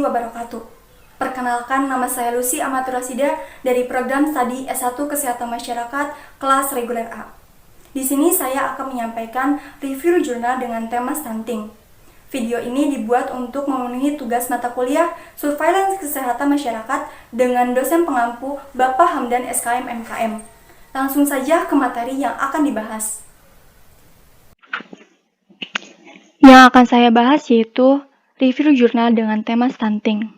wabarakatuh. Perkenalkan, nama saya Lucy Amaturasida dari program studi S1 Kesehatan Masyarakat kelas reguler A. Di sini saya akan menyampaikan review jurnal dengan tema stunting. Video ini dibuat untuk memenuhi tugas mata kuliah Surveillance Kesehatan Masyarakat dengan dosen pengampu Bapak Hamdan SKM MKM. Langsung saja ke materi yang akan dibahas. Yang akan saya bahas yaitu review jurnal dengan tema stunting.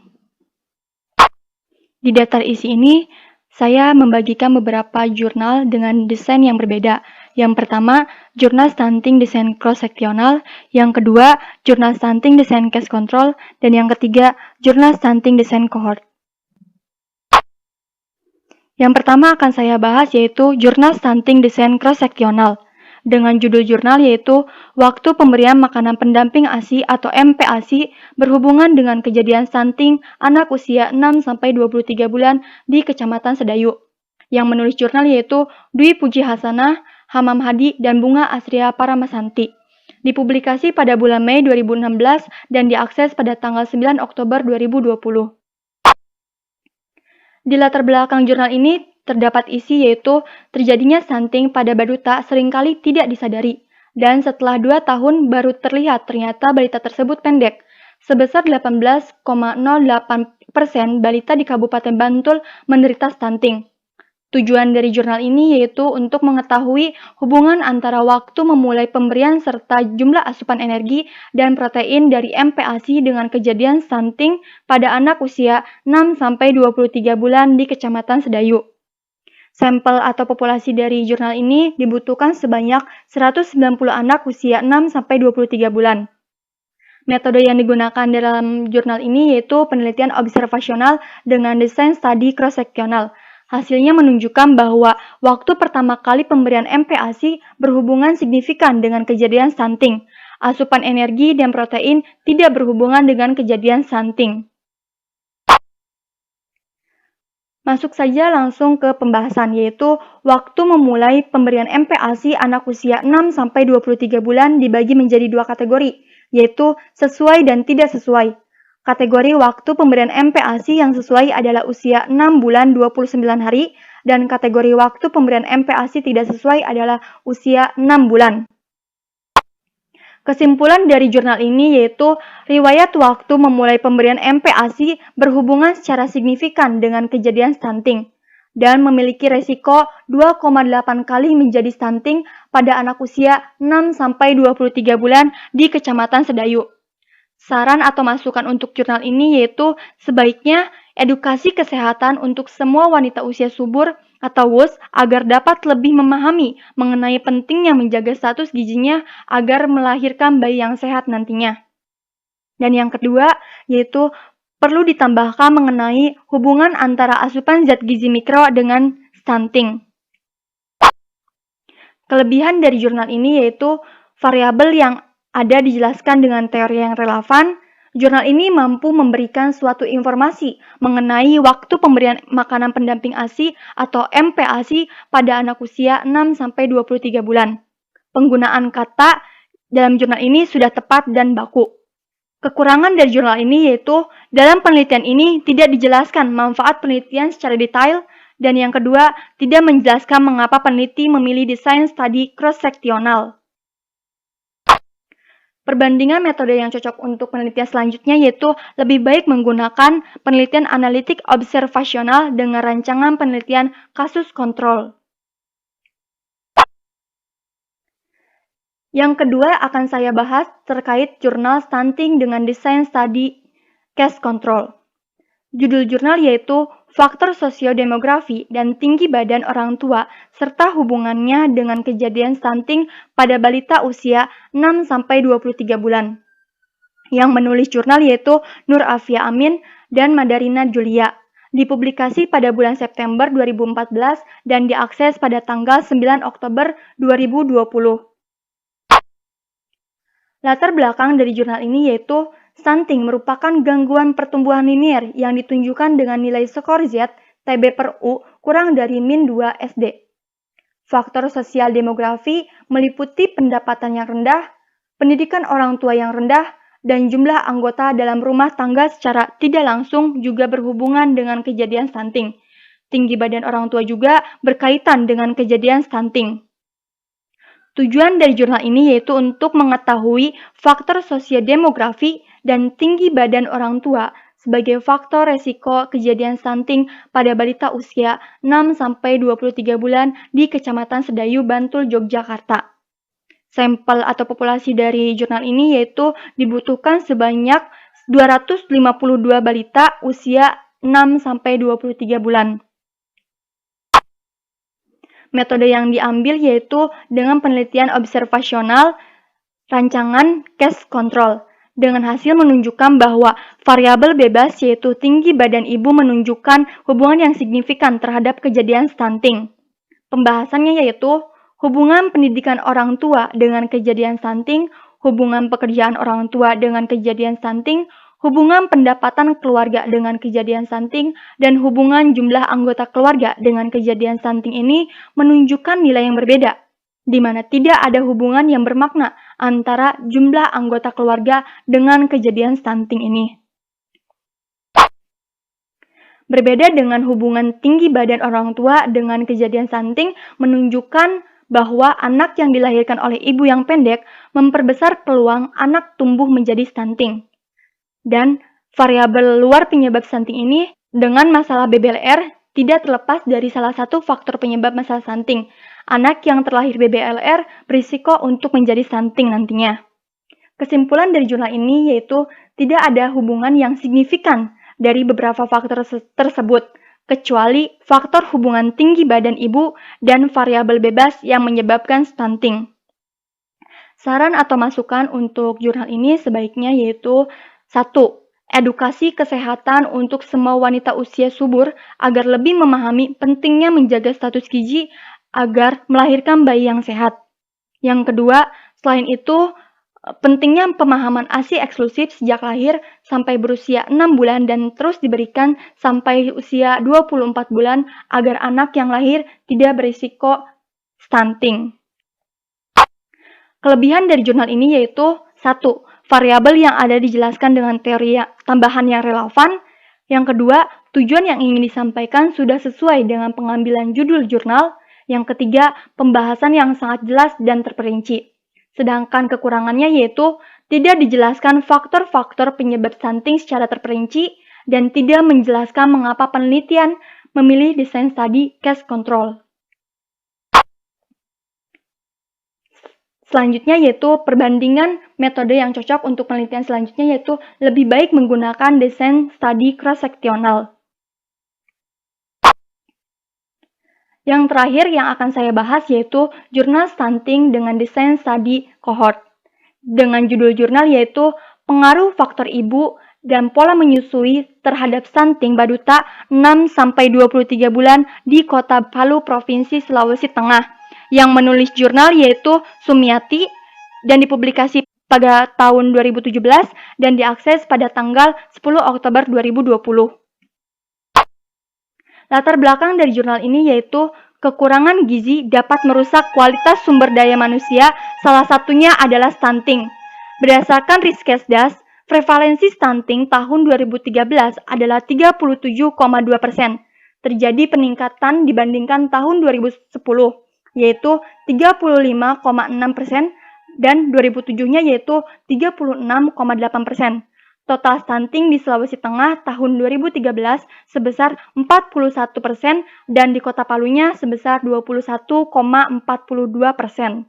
Di daftar isi ini, saya membagikan beberapa jurnal dengan desain yang berbeda. Yang pertama, jurnal stunting desain cross-seksional. Yang kedua, jurnal stunting desain case control. Dan yang ketiga, jurnal stunting desain cohort. Yang pertama akan saya bahas yaitu jurnal stunting desain cross-seksional. Dengan judul jurnal yaitu Waktu Pemberian Makanan Pendamping ASI atau MPASI berhubungan dengan kejadian stunting anak usia 6-23 bulan di Kecamatan Sedayu. Yang menulis jurnal yaitu Dwi Puji Hasanah, Hamam Hadi, dan Bunga Asria Paramasanti. Dipublikasi pada bulan Mei 2016 dan diakses pada tanggal 9 Oktober 2020. Di latar belakang jurnal ini terdapat isi yaitu terjadinya stunting pada balita seringkali tidak disadari, dan setelah 2 tahun baru terlihat ternyata balita tersebut pendek. Sebesar 18,08% balita di Kabupaten Bantul menderita stunting. Tujuan dari jurnal ini yaitu untuk mengetahui hubungan antara waktu memulai pemberian serta jumlah asupan energi dan protein dari MPASI dengan kejadian stunting pada anak usia 6-23 bulan di Kecamatan Sedayu. Sampel atau populasi dari jurnal ini dibutuhkan sebanyak 190 anak usia 6-23 bulan. Metode yang digunakan dalam jurnal ini yaitu penelitian observasional dengan desain studi cross-seksional. Hasilnya menunjukkan bahwa waktu pertama kali pemberian MPASI berhubungan signifikan dengan kejadian stunting. Asupan energi dan protein tidak berhubungan dengan kejadian stunting. Masuk saja langsung ke pembahasan yaitu waktu memulai pemberian MPASI anak usia 6-23 bulan dibagi menjadi 2 kategori, yaitu sesuai dan tidak sesuai. Kategori waktu pemberian MPASI yang sesuai adalah usia 6 bulan 29 hari dan kategori waktu pemberian MPASI tidak sesuai adalah usia 6 bulan. Kesimpulan dari jurnal ini yaitu riwayat waktu memulai pemberian MPASI berhubungan secara signifikan dengan kejadian stunting dan memiliki resiko 2,8 kali menjadi stunting pada anak usia 6-23 bulan di Kecamatan Sedayu. Saran atau masukan untuk jurnal ini yaitu sebaiknya edukasi kesehatan untuk semua wanita usia subur atau WUS agar dapat lebih memahami mengenai pentingnya menjaga status gizinya agar melahirkan bayi yang sehat nantinya. Dan yang kedua yaitu perlu ditambahkan mengenai hubungan antara asupan zat gizi mikro dengan stunting. Kelebihan dari jurnal ini yaitu variabel yang ada dijelaskan dengan teori yang relevan. Jurnal ini mampu memberikan suatu informasi mengenai waktu pemberian makanan pendamping ASI atau MPASI pada anak usia 6-23 bulan. Penggunaan kata dalam jurnal ini sudah tepat dan baku. Kekurangan dari jurnal ini yaitu dalam penelitian ini tidak dijelaskan manfaat penelitian secara detail, dan yang kedua tidak menjelaskan mengapa peneliti memilih desain studi cross-seksional. Perbandingan metode yang cocok untuk penelitian selanjutnya yaitu lebih baik menggunakan penelitian analitik observasional dengan rancangan penelitian kasus kontrol. Yang kedua akan saya bahas terkait jurnal stunting dengan desain studi case control. Judul jurnal yaitu Faktor Sosiodemografi dan Tinggi Badan Orang Tua serta hubungannya dengan kejadian stunting pada balita usia 6-23 bulan. Yang menulis jurnal yaitu Nur Afia Amin dan Madarina Julia. Dipublikasi pada bulan September 2014 dan diakses pada tanggal 9 Oktober 2020. Latar belakang dari jurnal ini yaitu stunting merupakan gangguan pertumbuhan linier yang ditunjukkan dengan nilai skor Z TB/U kurang dari min 2 SD. Faktor sosial demografi meliputi pendapatan yang rendah, pendidikan orang tua yang rendah, dan jumlah anggota dalam rumah tangga secara tidak langsung juga berhubungan dengan kejadian stunting. Tinggi badan orang tua juga berkaitan dengan kejadian stunting. Tujuan dari jurnal ini yaitu untuk mengetahui faktor sosiodemografi dan tinggi badan orang tua sebagai faktor resiko kejadian stunting pada balita usia 6-23 bulan di Kecamatan Sedayu, Bantul, Yogyakarta. Sampel atau populasi dari jurnal ini yaitu dibutuhkan sebanyak 252 balita usia 6-23 bulan. Metode yang diambil yaitu dengan penelitian observasional rancangan case control dengan hasil menunjukkan bahwa variabel bebas yaitu tinggi badan ibu menunjukkan hubungan yang signifikan terhadap kejadian stunting. Pembahasannya yaitu hubungan pendidikan orang tua dengan kejadian stunting, hubungan pekerjaan orang tua dengan kejadian stunting, hubungan pendapatan keluarga dengan kejadian stunting, dan hubungan jumlah anggota keluarga dengan kejadian stunting ini menunjukkan nilai yang berbeda, di mana tidak ada hubungan yang bermakna antara jumlah anggota keluarga dengan kejadian stunting ini. Berbeda dengan hubungan tinggi badan orang tua dengan kejadian stunting menunjukkan bahwa anak yang dilahirkan oleh ibu yang pendek memperbesar peluang anak tumbuh menjadi stunting. Dan variabel luar penyebab stunting ini dengan masalah BBLR tidak terlepas dari salah satu faktor penyebab masalah stunting. Anak yang terlahir BBLR berisiko untuk menjadi stunting nantinya. Kesimpulan dari jurnal ini yaitu tidak ada hubungan yang signifikan dari beberapa faktor tersebut, kecuali faktor hubungan tinggi badan ibu dan variabel bebas yang menyebabkan stunting. Saran atau masukan untuk jurnal ini sebaiknya yaitu 1. Edukasi kesehatan untuk semua wanita usia subur agar lebih memahami pentingnya menjaga status gizi agar melahirkan bayi yang sehat. Yang kedua, selain itu, pentingnya pemahaman ASI eksklusif sejak lahir sampai berusia 6 bulan dan terus diberikan sampai usia 24 bulan agar anak yang lahir tidak berisiko stunting. Kelebihan dari jurnal ini yaitu 1. Variabel yang ada dijelaskan dengan teori tambahan yang relevan. Yang kedua, tujuan yang ingin disampaikan sudah sesuai dengan pengambilan judul jurnal. Yang ketiga, pembahasan yang sangat jelas dan terperinci. Sedangkan kekurangannya yaitu tidak dijelaskan faktor-faktor penyebab stunting secara terperinci dan tidak menjelaskan mengapa penelitian memilih desain studi case control. Selanjutnya yaitu perbandingan metode yang cocok untuk penelitian selanjutnya yaitu lebih baik menggunakan desain studi cross-seksional. Yang terakhir yang akan saya bahas yaitu jurnal stunting dengan desain studi cohort. Dengan judul jurnal yaitu pengaruh faktor ibu dan pola menyusui terhadap stunting baduta 6-23 bulan di Kota Palu, Provinsi Sulawesi Tengah. Yang menulis jurnal yaitu Sumiati dan dipublikasi pada tahun 2017 dan diakses pada tanggal 10 Oktober 2020. Latar belakang dari jurnal ini yaitu kekurangan gizi dapat merusak kualitas sumber daya manusia, salah satunya adalah stunting. Berdasarkan Riskesdas, prevalensi stunting tahun 2013 adalah 37,2%. Terjadi peningkatan dibandingkan tahun 2010. Yaitu 35,6% dan 2007-nya yaitu 36,8%. Total stunting di Sulawesi Tengah tahun 2013 sebesar 41% dan di Kota Palunya sebesar 21,42%.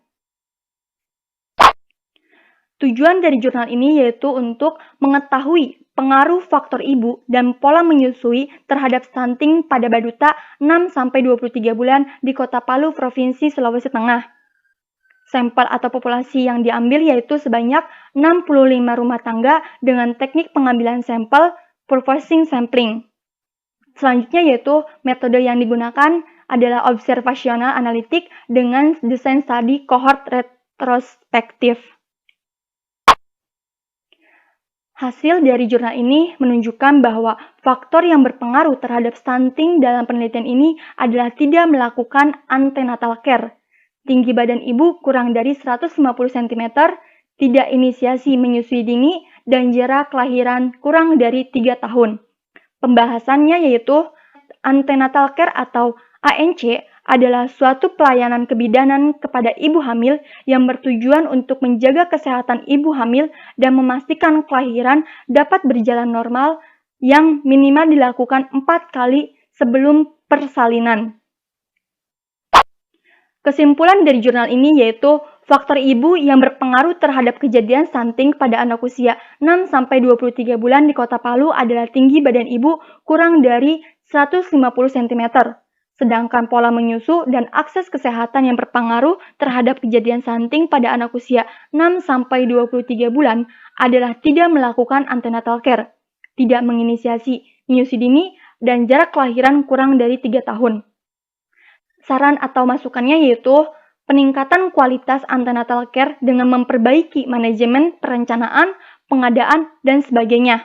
Tujuan dari jurnal ini yaitu untuk mengetahui pengaruh faktor ibu dan pola menyusui terhadap stunting pada baduta 6-23 bulan di Kota Palu, Provinsi Sulawesi Tengah. Sampel atau populasi yang diambil yaitu sebanyak 65 rumah tangga dengan teknik pengambilan sampel purposing sampling. Selanjutnya yaitu metode yang digunakan adalah observational analitik dengan desain studi cohort retrospektif. Hasil dari jurnal ini menunjukkan bahwa faktor yang berpengaruh terhadap stunting dalam penelitian ini adalah tidak melakukan antenatal care, tinggi badan ibu kurang dari 150 cm, tidak inisiasi menyusui dini, dan jarak kelahiran kurang dari 3 tahun. Pembahasannya yaitu antenatal care atau ANC adalah suatu pelayanan kebidanan kepada ibu hamil yang bertujuan untuk menjaga kesehatan ibu hamil dan memastikan kelahiran dapat berjalan normal yang minimal dilakukan 4 kali sebelum persalinan. Kesimpulan dari jurnal ini yaitu faktor ibu yang berpengaruh terhadap kejadian stunting pada anak usia 6-23 bulan di Kota Palu adalah tinggi badan ibu kurang dari 150 cm, sedangkan pola menyusu dan akses kesehatan yang berpengaruh terhadap kejadian stunting pada anak usia 6-23 bulan adalah tidak melakukan antenatal care, tidak menginisiasi menyusui dini, dan jarak kelahiran kurang dari 3 tahun. Saran atau masukannya yaitu peningkatan kualitas antenatal care dengan memperbaiki manajemen perencanaan, pengadaan, dan sebagainya.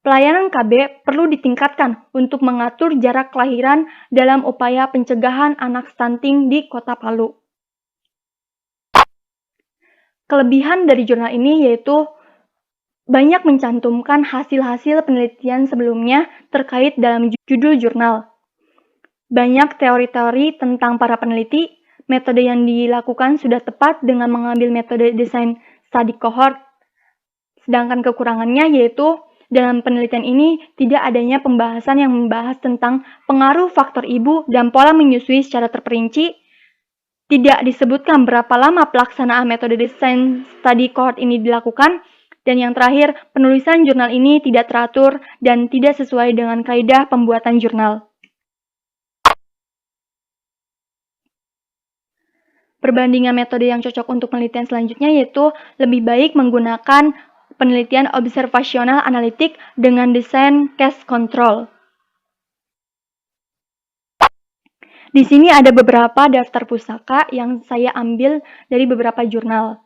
Pelayanan KB perlu ditingkatkan untuk mengatur jarak kelahiran dalam upaya pencegahan anak stunting di Kota Palu. Kelebihan dari jurnal ini yaitu banyak mencantumkan hasil-hasil penelitian sebelumnya terkait dalam judul jurnal. Banyak teori-teori tentang para peneliti, metode yang dilakukan sudah tepat dengan mengambil metode desain study cohort. Sedangkan kekurangannya yaitu dalam penelitian ini tidak adanya pembahasan yang membahas tentang pengaruh faktor ibu dan pola menyusui secara terperinci. Tidak disebutkan berapa lama pelaksanaan metode desain study cohort ini dilakukan. Dan yang terakhir, penulisan jurnal ini tidak teratur dan tidak sesuai dengan kaidah pembuatan jurnal. Perbandingan metode yang cocok untuk penelitian selanjutnya yaitu lebih baik menggunakan penelitian observasional analitik dengan desain case control. Di sini ada beberapa daftar pusaka yang saya ambil dari beberapa jurnal.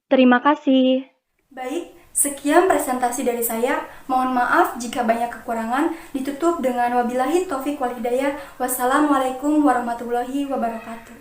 Terima kasih. Baik, sekian presentasi dari saya. Mohon maaf jika banyak kekurangan. Ditutup dengan wabillahi taufik wal hidayah. Wassalamualaikum warahmatullahi wabarakatuh.